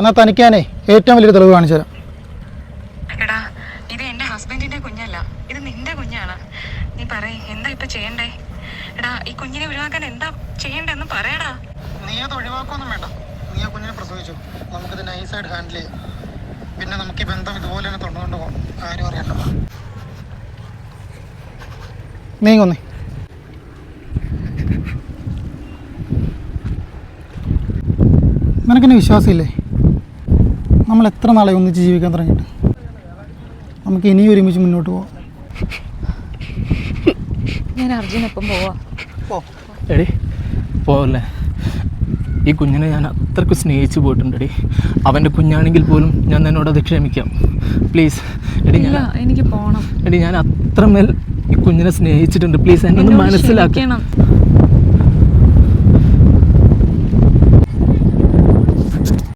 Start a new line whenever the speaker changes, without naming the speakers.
എന്നാൽ തനിക്കാനേ ഏറ്റവും വലിയൊരു തെളിവ് കാണിച്ചു തരാം.
എടാ, ഇത് എൻ്റെ ഹസ്ബൻഡിന്റെ കുഞ്ഞല്ല, ഇത് നിന്റെ കുഞ്ഞാണ്. നീ പറയ്, എന്താ ഇപ്പൊ ചെയ്യണ്ടേ? എടാ, ഈ കുഞ്ഞിനെ ഒഴിവാക്കാൻ എന്താ ചെയ്യണ്ടെന്ന് പറയടാ.
നീ അത് ഒഴിവാക്കൊന്നും വേണ്ട. നീ ആ കുഞ്ഞിനെ പ്രസവിച്ചു, നമുക്കിത് നൈസായിട്ട് ഹാൻഡിൽ ചെയ്യാം. പിന്നെ നമുക്ക് ഈ ബന്ധം ഇതുപോലെ തന്നെ തുടർന്നുകൊണ്ട് പോകാം, ആരും അറിയണ്ട. നീങ്ങൊന്നേ. നിനക്കെന്നെ വിശ്വാസമില്ലേ? നമ്മൾ എത്ര നാളെ ഒന്നിച്ച് ജീവിക്കാൻ തുടങ്ങിയിട്ട്? നമുക്ക് ഇനിയും ഒരുമിച്ച് മുന്നോട്ട് പോവാം.
ഞാൻ അർജുനൊപ്പം പോവാ.
എടി പോവല്ലേ, ഈ കുഞ്ഞിനെ ഞാൻ അത്രയ്ക്ക് സ്നേഹിച്ചു പോയിട്ടുണ്ടെടി. അവൻ്റെ കുഞ്ഞാണെങ്കിൽ പോലും ഞാൻ എന്നോടത് ക്ഷമിക്കാം, പ്ലീസ്. എടി
എനിക്ക് പോകണം.
എടി ഞാൻ അത്രമേൽ ഈ കുഞ്ഞിനെ സ്നേഹിച്ചിട്ടുണ്ട്, പ്ലീസ് എന്നെ ഒന്ന് മനസ്സിലാക്കണം.